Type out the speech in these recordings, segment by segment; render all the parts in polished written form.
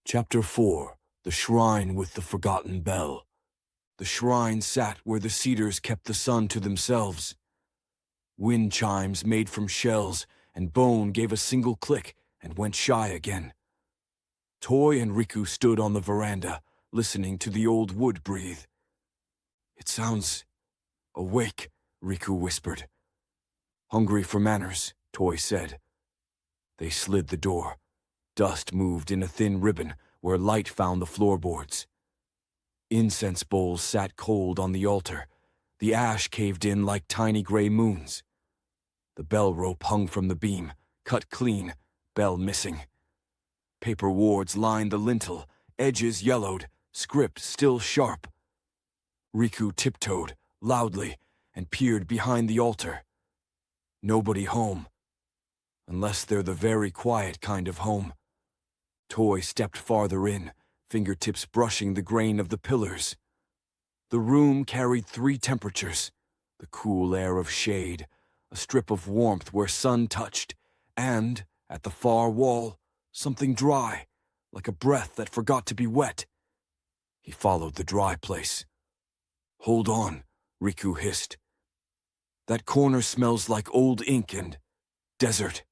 Chapter 4. The Shrine with the Forgotten Bell. The shrine sat where the cedars kept the sun to themselves. Wind chimes made from shells and bone gave a single click and went shy again. Toy and Riku stood on the veranda, listening to the old wood breathe. "It sounds awake," Riku whispered. "Hungry for manners," Toy said. They slid the door. Dust moved in a thin ribbon where light found the floorboards. Incense bowls sat cold on the altar. The ash caved in like tiny gray moons. The bell rope hung from the beam, cut clean, bell missing. Paper wards lined the lintel, edges yellowed, script still sharp. Riku tiptoed, loudly, and peered behind the altar. Nobody home. Unless they're the very quiet kind of home. Toy stepped farther in, fingertips brushing the grain of the pillars. The room carried 3 temperatures: the cool air of shade, a strip of warmth where sun touched, and, at the far wall, something dry, like a breath that forgot to be wet. He followed the dry place. "Hold on," Riku hissed. "That corner smells like old ink and desert.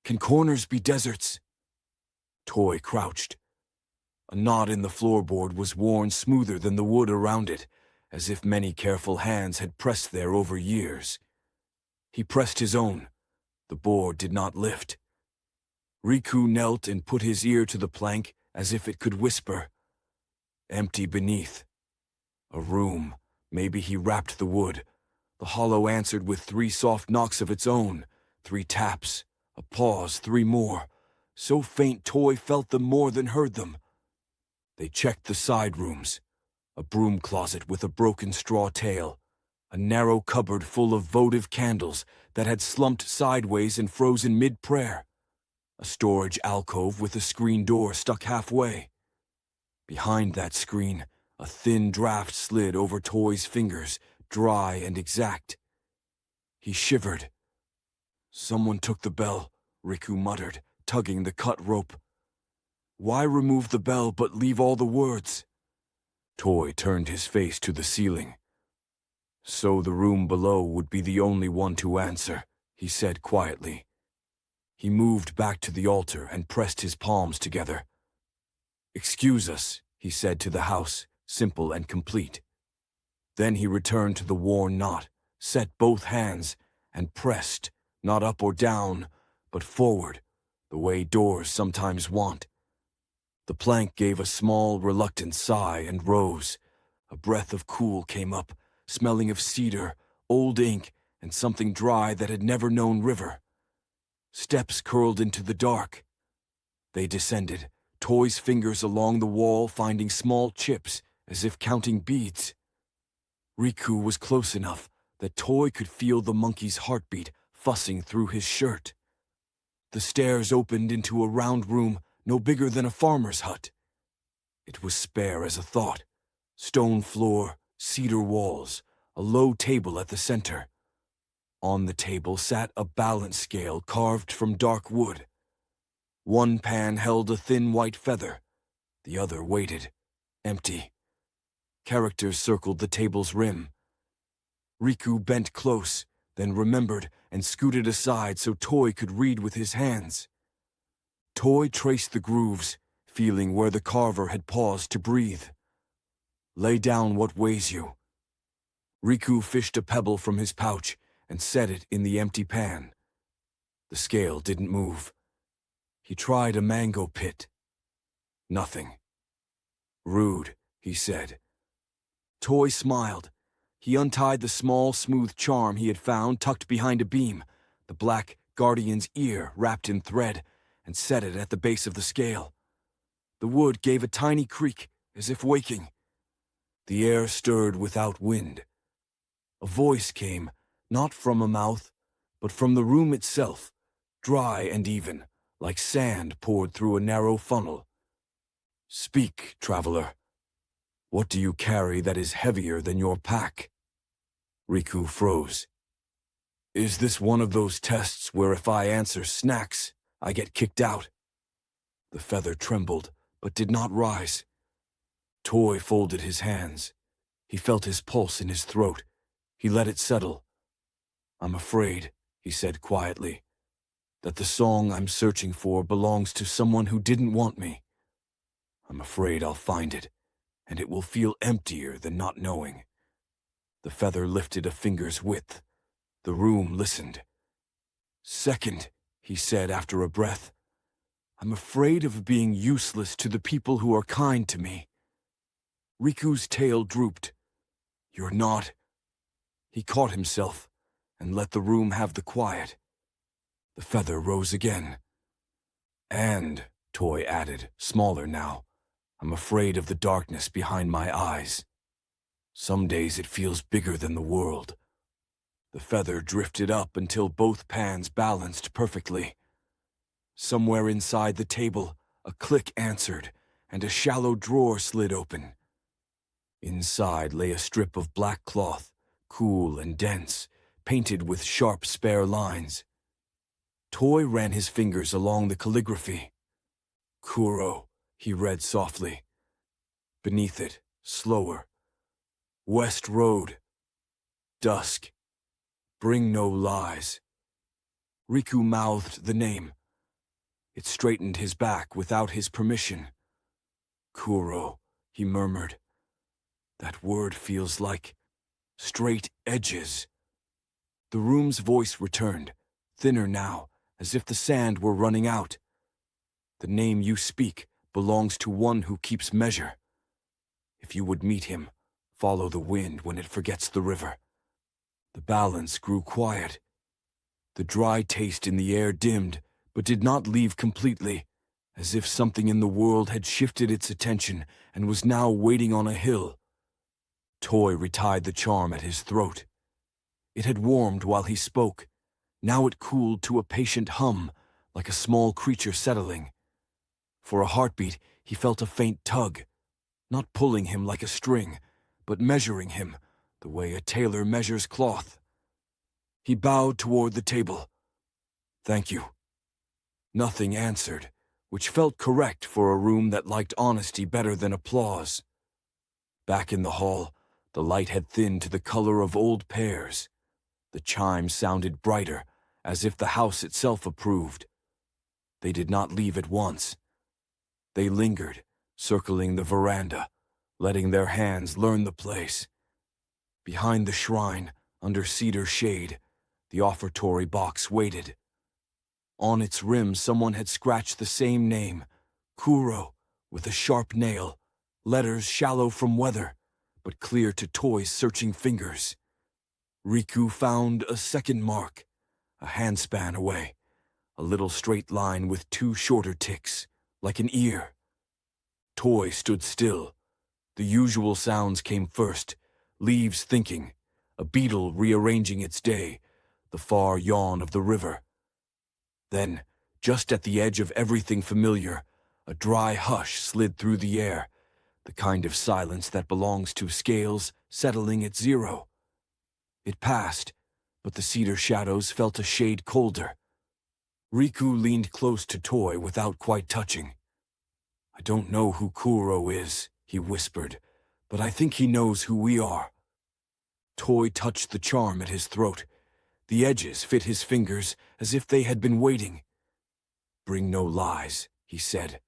Can corners be deserts?" Toy crouched. A knot in the floorboard was worn smoother than the wood around it, as if many careful hands had pressed there over years. He pressed his own. The board did not lift. Riku knelt and put his ear to the plank as if it could whisper. Empty beneath. A room. Maybe he rapped the wood. The hollow answered with 3 soft knocks of its own, 3 taps, a pause, 3 more. So faint Toy felt them more than heard them. They checked the side rooms. A broom closet with a broken straw tail. A narrow cupboard full of votive candles that had slumped sideways and frozen mid-prayer. A storage alcove with a screen door stuck halfway. Behind that screen, a thin draft slid over Toy's fingers, dry and exact. He shivered. "Someone took the bell," Riku muttered, tugging the cut rope. "Why remove the bell but leave all the words?" Toy turned his face to the ceiling. "So the room below would be the only one to answer," he said quietly. He moved back to the altar and pressed his palms together. "Excuse us," he said to the house, simple and complete. Then he returned to the worn knot, set both hands, and pressed, not up or down, but forward, the way doors sometimes want. The plank gave a small, reluctant sigh and rose. A breath of cool came up, smelling of cedar, old ink, and something dry that had never known river. Steps curled into the dark. They descended, Toy's fingers along the wall finding small chips, as if counting beads. Riku was close enough that Toy could feel the monkey's heartbeat fussing through his shirt. The stairs opened into a round room no bigger than a farmer's hut. It was spare as a thought. Stone floor, cedar walls, a low table at the center. On the table sat a balance scale carved from dark wood. One pan held a thin white feather. The other waited, empty. Characters circled the table's rim. Riku bent close, then remembered and scooted aside so Toy could read with his hands. Toy traced the grooves, feeling where the carver had paused to breathe. "Lay down what weighs you." Riku fished a pebble from his pouch and set it in the empty pan. The scale didn't move. He tried a mango pit. Nothing. "Rude," he said. Toy smiled. He untied the small, smooth charm he had found tucked behind a beam, the black guardian's ear wrapped in thread, and set it at the base of the scale. The wood gave a tiny creak, as if waking. The air stirred without wind. A voice came, not from a mouth, but from the room itself, dry and even, like sand poured through a narrow funnel. "Speak, traveler. What do you carry that is heavier than your pack?" Riku froze. "Is this one of those tests where if I answer snacks, I get kicked out?" The feather trembled, but did not rise. Toy folded his hands. He felt his pulse in his throat. He let it settle. "I'm afraid," he said quietly, "that the song I'm searching for belongs to someone who didn't want me. I'm afraid I'll find it, and it will feel emptier than not knowing." The feather lifted a finger's width. The room listened. "Second," he said after a breath, "I'm afraid of being useless to the people who are kind to me." Riku's tail drooped. "You're not." He caught himself and let the room have the quiet. The feather rose again. "And," Toy added, smaller now, "I'm afraid of the darkness behind my eyes. Some days it feels bigger than the world." The feather drifted up until both pans balanced perfectly. Somewhere inside the table, a click answered, and a shallow drawer slid open. Inside lay a strip of black cloth, cool and dense, painted with sharp spare lines. Toy ran his fingers along the calligraphy. "Kuro," he read softly. Beneath it, slower, "West Road. Dusk. Bring no lies." Riku mouthed the name. It straightened his back without his permission. "Kuro," he murmured. "That word feels like straight edges." The room's voice returned, thinner now, as if the sand were running out. "The name you speak belongs to one who keeps measure. If you would meet him, follow the wind when it forgets the river." The balance grew quiet. The dry taste in the air dimmed, but did not leave completely, as if something in the world had shifted its attention and was now waiting on a hill. Toy retied the charm at his throat. It had warmed while he spoke. Now it cooled to a patient hum, like a small creature settling. For a heartbeat, he felt a faint tug, not pulling him like a string, but measuring him, the way a tailor measures cloth. He bowed toward the table. "Thank you." Nothing answered, which felt correct for a room that liked honesty better than applause. Back in the hall, the light had thinned to the color of old pears. The chimes sounded brighter, as if the house itself approved. They did not leave at once. They lingered, circling the veranda, letting their hands learn the place. Behind the shrine, under cedar shade, the offertory box waited. On its rim someone had scratched the same name, Kuro, with a sharp nail, letters shallow from weather, but clear to Toy's searching fingers. Riku found a second mark, a handspan away, a little straight line with two shorter ticks, like an ear. Toy stood still. The usual sounds came first, leaves thinking, a beetle rearranging its day, the far yawn of the river. Then, just at the edge of everything familiar, a dry hush slid through the air, the kind of silence that belongs to scales settling at zero. It passed, but the cedar shadows felt a shade colder. Riku leaned close to Toy without quite touching. "I don't know who Kuro is," he whispered, "but I think he knows who we are." Toy touched the charm at his throat. The edges fit his fingers as if they had been waiting. "Bring no lies," he said.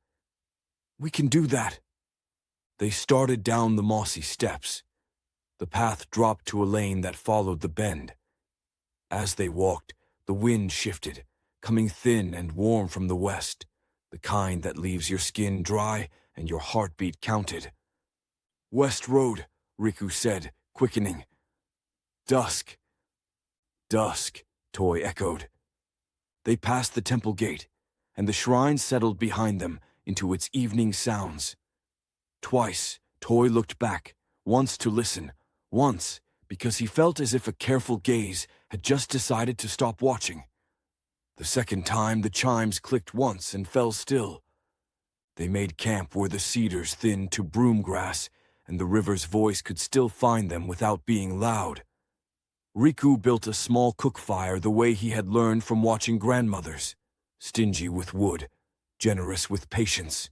"We can do that." They started down the mossy steps. The path dropped to a lane that followed the bend. As they walked, the wind shifted, coming thin and warm from the west, the kind that leaves your skin dry and your heartbeat counted. "West Road," Riku said, quickening. "Dusk." "Dusk," Toy echoed. They passed the temple gate, and the shrine settled behind them into its evening sounds. Twice, Toy looked back, once to listen, once because he felt as if a careful gaze had just decided to stop watching. The second time, the chimes clicked once and fell still. They made camp where the cedars thinned to broom grass, and the river's voice could still find them without being loud. Riku built a small cook fire the way he had learned from watching grandmothers, stingy with wood, generous with patience.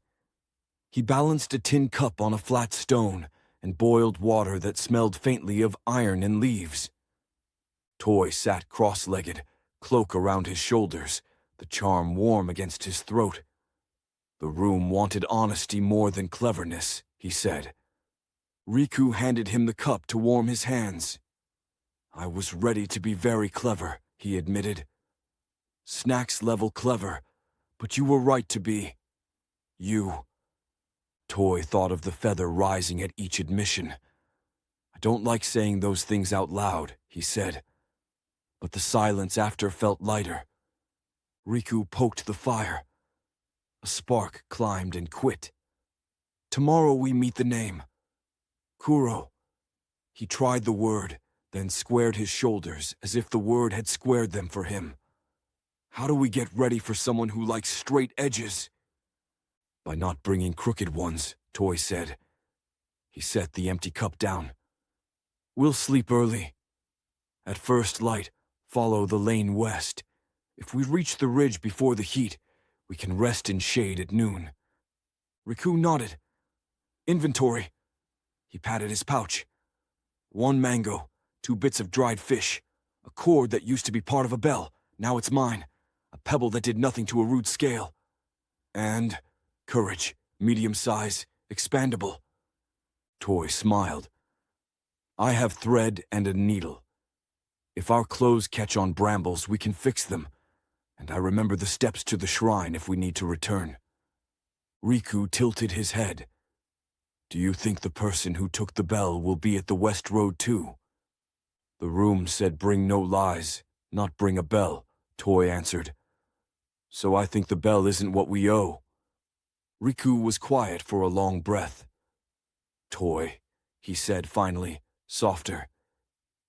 He balanced a tin cup on a flat stone and boiled water that smelled faintly of iron and leaves. Toy sat cross-legged, cloak around his shoulders, the charm warm against his throat. The room wanted honesty more than cleverness, he said. Riku handed him the cup to warm his hands. I was ready to be very clever, he admitted. Snacks level clever, but you were right to be. You. Toy thought of the feather rising at each admission. I don't like saying those things out loud, he said. But the silence after felt lighter. Riku poked the fire. A spark climbed and quit. Tomorrow we meet the name. Kuro. He tried the word, then squared his shoulders as if the word had squared them for him. How do we get ready for someone who likes straight edges? By not bringing crooked ones, Toy said. He set the empty cup down. We'll sleep early. At first light, follow the lane west. If we reach the ridge before the heat, we can rest in shade at noon. Riku nodded. Inventory. He patted his pouch. 1 mango, 2 bits of dried fish, a cord that used to be part of a bell, now it's mine, a pebble that did nothing to a rude scale. And courage, medium size, expandable. Toy smiled. I have thread and a needle. If our clothes catch on brambles, we can fix them, and I remember the steps to the shrine if we need to return. Riku tilted his head. Do you think the person who took the bell will be at the West Road too? The room said bring no lies, not bring a bell, Toy answered. So I think the bell isn't what we owe. Riku was quiet for a long breath. Toy, he said finally, softer.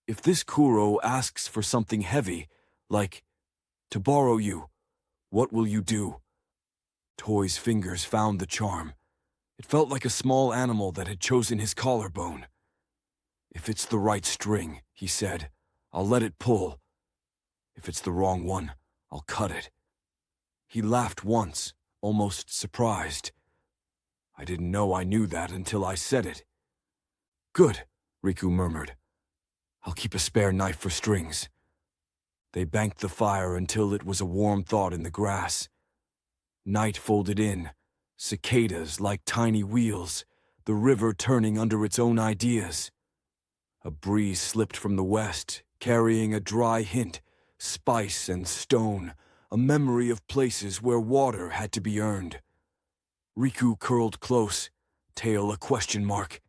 If this Kuro asks for something heavy, like, to borrow you, what will you do? Toy's fingers found the charm. It felt like a small animal that had chosen his collarbone. If it's the right string, he said, I'll let it pull. If it's the wrong one, I'll cut it. He laughed once, almost surprised. I didn't know I knew that until I said it. Good, Riku murmured. I'll keep a spare knife for strings. They banked the fire until it was a warm thought in the grass. Night folded in, cicadas like tiny wheels, the river turning under its own ideas. A breeze slipped from the west, carrying a dry hint, spice and stone, a memory of places where water had to be earned. Riku curled close, tail a question mark.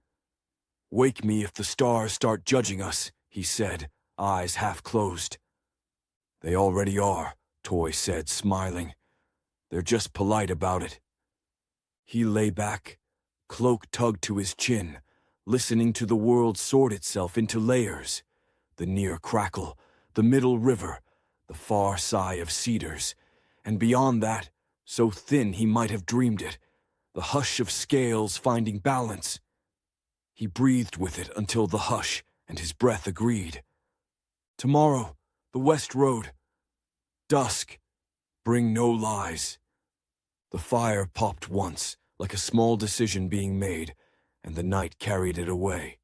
Wake me if the stars start judging us, he said, eyes half closed. They already are, Toy said, smiling. They're just polite about it. He lay back, cloak tugged to his chin, listening to the world sort itself into layers. The near crackle, the middle river, the far sigh of cedars, and beyond that, so thin he might have dreamed it, the hush of scales finding balance. He breathed with it until the hush and his breath agreed. Tomorrow, the West Road. Dusk. Bring no lies. The fire popped once, like a small decision being made, and the night carried it away.